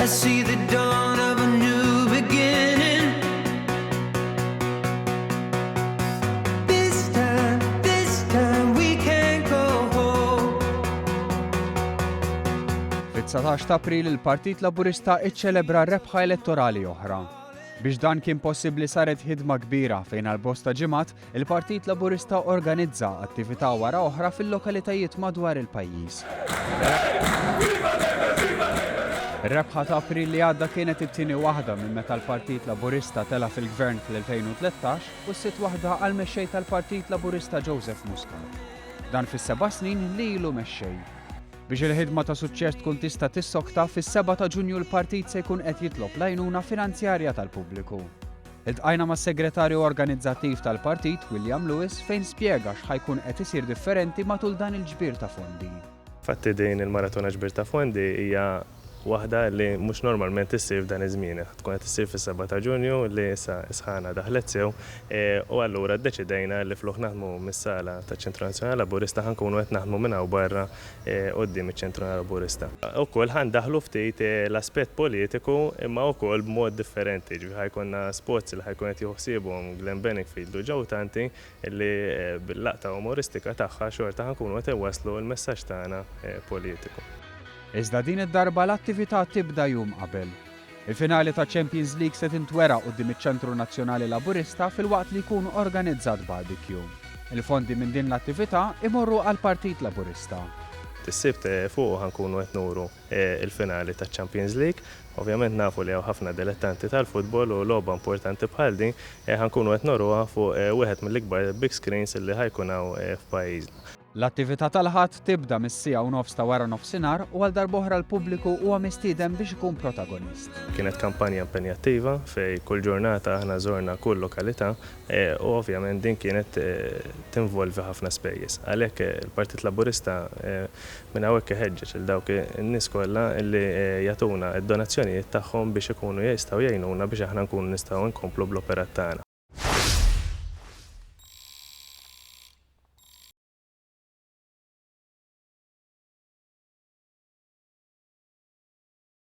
I see the dawn of a new beginning. This time we can't go home. Fit-19 ta' April il-Partit Laburista iċċelebra rebħa elettorali oħra. Biex dan kien possibbli saret ħidma kbira fejn għal-bosta ġimgħat il-Partit Laburista organizza attività wara oħra fil-lokalitajiet madwar il-pajjiż. Ir-rebħa ta' April li għadda kienet it-tieni waħda minn meta l-Partit Laburista tela fil-Gvern fl-2013 u s-sitt waħda għal-mexxej tal-Partit Laburista Joseph Muscat. Dan fis-7 snin li ilu mexxej. Biex il-ħidma ta' suċċess tkun tista' tissokta fis-7 ta' Ġunju l-partit se jkun qed jitlob l-għajnuna finanzjarja tal-pubbliku. Iltqajna mas-segretarju organizzattiv tal-partit William Lewis fejn spjega x'ħajkun qed isir differenti matul dan il-ġbir ta' fondi. Fatti din il-maratona ġbir ta' fondi hija waħda li mhux normalment issir f'dan iż-żmien. Tkun qed issir fis-7 ta' Ġunju li issa isħana daħlet sew u allura ddeċidejna li fluħ naħdmu mis-sala taċ-Ċentru Nazzjonali Laburista ħankunu qed naħdmu minn hawn barra quddiem iċ-Ċentru Laburista. Ukoll ħandaħlu ftit l-aspett politiku imma wkoll b'mod differenti. Ġifieri ħajkonna spots li ħajkun qed joħsibhom Glenn Benefield u Joe Tanti li bil-laqta umoristika tagħha xorta ħankunu qed iwasslu l-messaġġ tagħna politiku. Iżda din id-darba l-attività tibda jum qabel. Il-finali ta' Champions League se tintwera quddiem iċ-Ċentru Nazzjonali Laburista fil-waqt li jkun organizzat barbecue. Il-fondi minn din l-attività imorru għall-Partit Laburista. Tis-sibt fuq ħankunu qed nuru il-finali ta' Champions League. Ovvjament nafu li hawn ħafna dilettanti tal-futbol u logħba importanti bħal din ħankunu qed noruha fuq wieħed mill-ikbar big screens li ħajkun hawn f'pajjiżna. L-attività tal-ħadd tibda mis-sija u nofs ta' wara nofsinhar u għal darb'oħra l-pubbliku huwa mistieden biex ikun protagonist. Kienet kampanja impenjattiva fej kull ġurnata aħna żorna kull lokalità u ovvjament din kienet tinvolvi ħafna spejjeż. Għalhekk il-Partit Laburista minn hawnhekk iħeġġeġ il dawk in-nies kollha li jagħtuna d-donazzjonijiet tagħhom biex ikunu jistgħu jgħinuna biex aħna nkunu nistgħu nkomplu bl-operat tagħna.